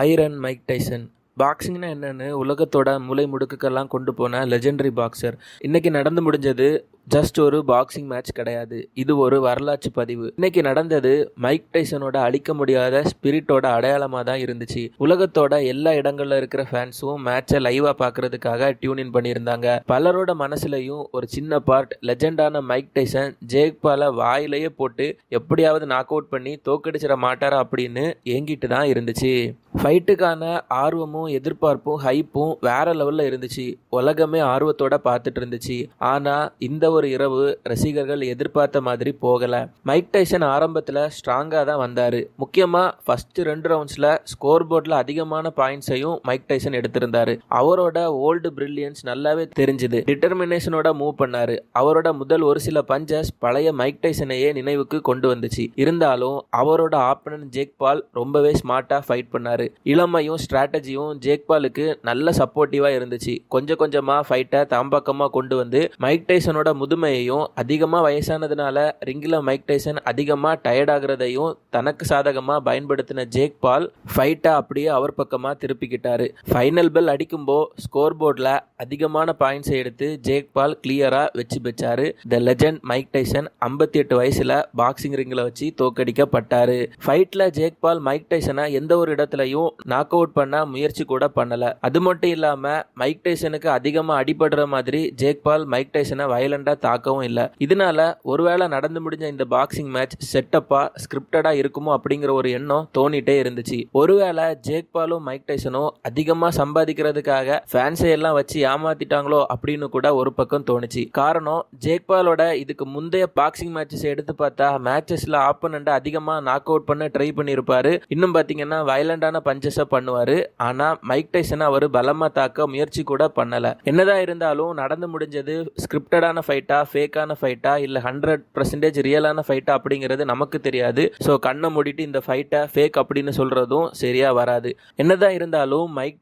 Iron Mike Tyson பாக்ஸிங்னா என்னன்னு உலகத்தோட மூலை முடுக்குக்கெல்லாம் கொண்டு போன லெஜெண்டரி பாக்ஸர். இன்னைக்கு நடந்து முடிஞ்சது ஜஸ்ட் ஒரு பாக்ஸிங் மேட்ச் கிடையாது, இது ஒரு வரலாற்று பதிவு. இன்னைக்கு நடந்தது மைக் டைசனோட அழிக்க முடியாத ஸ்பிரிட்டோட அடையாளமாக தான் இருந்துச்சு. உலகத்தோட எல்லா இடங்கள்ல இருக்கிற ஃபேன்ஸும் மேட்சை லைவா பார்க்கறதுக்காக டியூன் இன் பண்ணியிருந்தாங்க. பலரோட மனசுலையும் ஒரு சின்ன பார்ட் லெஜெண்டான மைக் டைசன் ஜேக் பாலை வாயிலேயே போட்டு எப்படியாவது நாக் அவுட் பண்ணி தோக்கடிச்சிட மாட்டாரா அப்படின்னு ஏங்கிட்டு தான் இருந்துச்சு. ஃபைட்டுக்கான ஆர்வமும் எதிர்பார்ப்பும் ஹைப்பும் வேற லெவலில் இருந்துச்சு. உலகமே ஆர்வத்தோட பார்த்துட்டு இருந்துச்சு. ஆனால் இந்த ஒரு இரவு ரசிகர்கள் எதிர்பார்த்த மாதிரி போகலை. மைக் டைசன் ஆரம்பத்தில் ஸ்ட்ராங்காக தான் வந்தார். முக்கியமாக ஃபர்ஸ்ட் 2 ரவுண்ட்ஸில் ஸ்கோர் போர்டில் அதிகமான பாயிண்ட்ஸையும் மைக் டைசன் எடுத்திருந்தார். அவரோட ஓல்டு பிரில்லியன்ஸ் நல்லாவே தெரிஞ்சுது. டிட்டர்மினேஷனோட மூவ் பண்ணார். அவரோட முதல் ஒரு சில பஞ்சஸ் பழைய மைக் டைசனையே நினைவுக்கு கொண்டு வந்துச்சு. இருந்தாலும் அவரோட ஆப்பனன்ட் ஜேக் பால் ரொம்பவே ஸ்மார்ட்டாக ஃபைட் பண்ணார். இளமையும் ஸ்ட்ராட்டஜியும் ஜேக் பாலுக்கு நல்ல சப்போர்ட்டிவா இருந்துச்சு. கொஞ்சம் கொஞ்சமா ஃபைட்டை தாம்பக்கமா கொண்டு வந்து மைக் டைசனோட முதுமையையும் அதிகமா வயசானதுனால ரிங்கில் மைக் டைசன் அதிகமா டயர்ட் ஆகுறதையும் தனக்கு சாதகமா பயன்படுத்தின ஜேக் பால் ஃபைட்டை அப்படியே அவர் பக்கமா திருப்பிக்கிட்டாரு. ஃபைனல் பெல் அடிக்கும்போ ஸ்கோர் போர்டில் அதிகமான பாயிண்ட்ஸை எடுத்து ஜேக் பால் கிளியரா வச்சு வச்சாரு. த லெஜெண்ட் மைக் டைசன் 58 வயசுல பாக்ஸிங் ரிங்கில் வச்சு தோக்கடிக்கப்பட்டாரு. ஃபைட்ல ஜேக் பால் மைக் டைசனை எந்த ஒரு இடத்துல நாக் அவுட் பண்ண முயற்சி கூட பண்ணல. அது மட்டும் இல்லாம மைக் டைசனுக்கு அதிகமா அடிபடுற மாதிரி ஜேக் பால் மைக் டைசனை வயலண்டா தாக்கவும் இல்லை. இதனால ஒருவேளை நடந்து முடிஞ்ச இந்த பாக்ஸிங் மேட்ச் செட்டப்பா ஸ்கிரிப்டடா இருக்குமோ அப்படிங்கிற ஒரு எண்ணம் தோணிட்டே இருந்துச்சு. ஒருவேளை ஜேக் பாலும் மைக் டைசனும் அதிகமா சம்பாதிக்கிறதுக்காக ஃபேன்ஸை எல்லாம் வச்சு ஏமாத்திட்டாங்களோ அப்படின்னு கூட ஒரு பக்கம் தோணுச்சு. காரணம், ஜேக் பாலோட இதுக்கு முந்தைய பாக்ஸிங் மேட்சஸ் எடுத்து பார்த்தா மேட்சஸ்ல ஆப்பனண்ட அதிகமா நாக் அவுட் பண்ண ட்ரை பண்ணியிருப்பாரு. இன்னும் பாத்தீங்கன்னா வயலண்டான பஞ்சஸை பண்ணுவாரு. ஆனா மைக் டைசன் அவர் பலமா தாக்க முயற்சி கூட பண்ணல. என்னதான் இருந்தாலும் நடந்து முடிஞ்சது ஸ்கிரிப்டடான ஃபைட்டா, ஃபேக்கான ஃபைட்டா, இல்ல 100% ரியலான ஃபைட்டா அப்படிங்கிறது நமக்கு தெரியாது. ஸோ கண்ணை மூடிட்டு இந்த ஃபைட்டை ஃபேக் அப்படின்னு சொல்றதும் சரியா வராது. என்னதான் இருந்தாலும் மைக்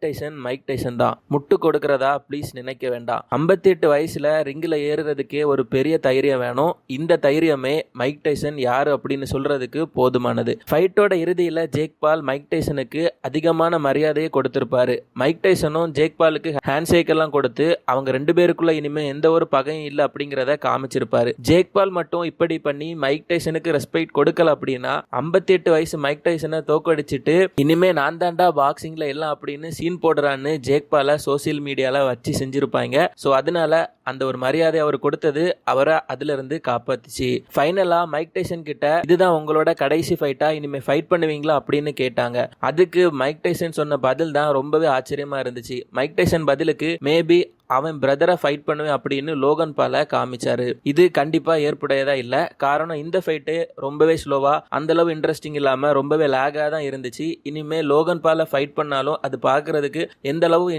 டைசன் தான். முட்டு கொடுக்கறதா ப்ளீஸ் நினைக்க வேண்டாம். 58 வயசுல ரிங்கில் ஏறுறதுக்கே ஒரு பெரிய தைரியம் வேணும். இந்த தைரியமே மைக் டைசன் யாரு அப்படின்னு சொல்றதுக்கு போதுமானது. ஃபைட்டோட இறுதியில ஜேக் பால் மைக் டைசனுக்கு அதிகமான மரியாதையை கொடுத்திருப்பாரு. மைக் டைசனும் ஜேக் பாலுக்கு ஹேண்ட் ஷேக் எல்லாம் கொடுத்து அவங்க 2 பேருக்குள்ள இனிமே எந்த ஒரு பகையும் இல்லை அப்படிங்கிறத காமிச்சிருப்பாரு. ஜேக் பால் மட்டும் இப்படி பண்ணி மைக் டைசனுக்கு ரெஸ்பெக்ட் கொடுக்கல அப்படின்னா 58 வயசு மைக் டைசனை தோக்கடிச்சிட்டு இனிமே நான் தாண்டா பாக்ஸிங்ல எல்லாம் அப்படின்னு சீன் போடுறான்னு ஜேக் பாலை சோசியல் மீடியால வச்சு செஞ்சிருப்பாங்க. ஸோ அதனால அந்த ஒரு மரியாதை அவர் கொடுத்தது அவரை அதுல இருந்து காப்பாத்துச்சு. ஃபைனலா மைக் டைசன் கிட்ட இதுதான் உங்களோட கடைசி ஃபைட்டா, இனிமே ஃபைட் பண்ணுவீங்களா அப்படின்னு கேட்டாங்க. அதுக்கு மைக் டைசன் சொன்ன பதில் தான் ரொம்பவே ஆச்சரியமா இருந்துச்சு. மைக் டைசன் பதிலுக்கு மேபி அவன் பிரதரை ஃபைட் பண்ணுவேன் அப்படின்னு லோகன் பாலை காமிச்சாரு. இது கண்டிப்பா ஏற்புடையதா இல்ல. காரணம், இந்த ஃபைட்டு ரொம்பவே ஸ்லோவா, அந்த அளவு இன்ட்ரெஸ்டிங் இல்லாம ரொம்பவே லேகா தான் இருந்துச்சு. இனிமே லோகன் பாலை ஃபைட் பண்ணாலும் அது பாக்குறதுக்கு எந்த அளவு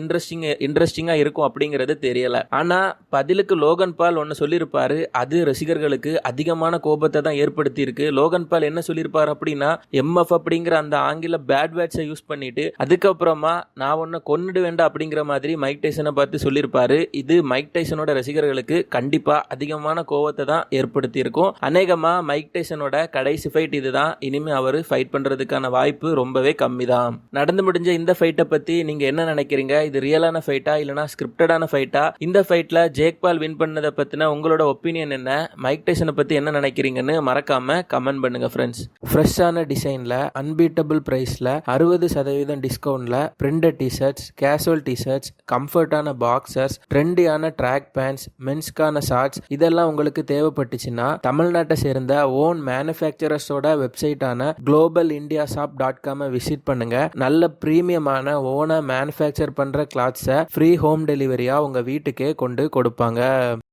இன்ட்ரெஸ்டிங்கா இருக்கும் அப்படிங்கிறது தெரியல. ஆனா பதிலுக்கு லோகன் பால் ஒன்னு சொல்லியிருப்பாரு. அது ரசிகர்களுக்கு அதிகமான கோபத்தை தான் ஏற்படுத்தி இருக்கு. லோகன் பால் என்ன சொல்லியிருப்பாரு அப்படின்னா, MF அப்படிங்கிற அந்த ஆங்கில பேட் வேர்ட்ஸை யூஸ் பண்ணிட்டு அதுக்கப்புறமா நான் உன்னை கொன்னுடு வேண்டாம் அப்படிங்கிற மாதிரி மைக் டைசனை பார்த்து சொல்லியிருப்பாரு. இது மைக் டைசனோட ரசிகர்களுக்கு கண்டிப்பா அதிகமான கோவத்தை தான் ஏற்படுத்தி இருக்கும். அநேகமா மைக் டைசனோட கடைசி ஃபைட் இதுதான். இனிமே அவர் ஃபைட் பண்றதுக்கான வாய்ப்பு ரொம்பவே கம்மி தான். நடந்து முடிஞ்ச இந்த ஃபைட்டை பத்தி நீங்க என்ன நினைக்கிறீங்க? இது ரியலான ஃபைட்டா இல்லனா ஸ்கிரிப்டடான ஃபைட்டா? இந்த ஃபைட்ல ஜேக் பால் வின் பண்ணதை பத்தின உங்களோட ஒப்பீனியன் என்ன? மைக் டைசனை பத்தி என்ன நினைக்கிறீங்கன்னு மறக்காம கமெண்ட் பண்ணுங்க ஃப்ரெண்ட்ஸ். ஃப்ரெஷ்ஷான டிசைன்ல, அன்பீட்டபிள் பிரைஸ்ல, 60% டிஸ்கவுண்ட்ல பிரிண்டட் டிஷர்ட்ஸ், கேஷுவல் டிஷர்ட்ஸ், கம்ஃபர்டான பாக்ஸர்ஸ், ட்ரெண்டியான ட்ராக் பேண்ட்ஸ், மென்ஸ்கான ஷார்ட்ஸ் இதெல்லாம் உங்களுக்கு தேவைப்பட்டுச்சுன்னா தமிழ்நாட்டை சேர்ந்த ஓன் மேனுஃபேக்சரர்ஸோட வெப்சைட்டான globalindiashop.com விசிட் பண்ணுங்க. நல்ல பிரீமியமான ஓனா மேனுஃபேக்சர் பண்ற கிளாத்ஸை ஃப்ரீ ஹோம் டெலிவரியா உங்க வீட்டுக்கே கொண்டு கொடுப்பாங்க.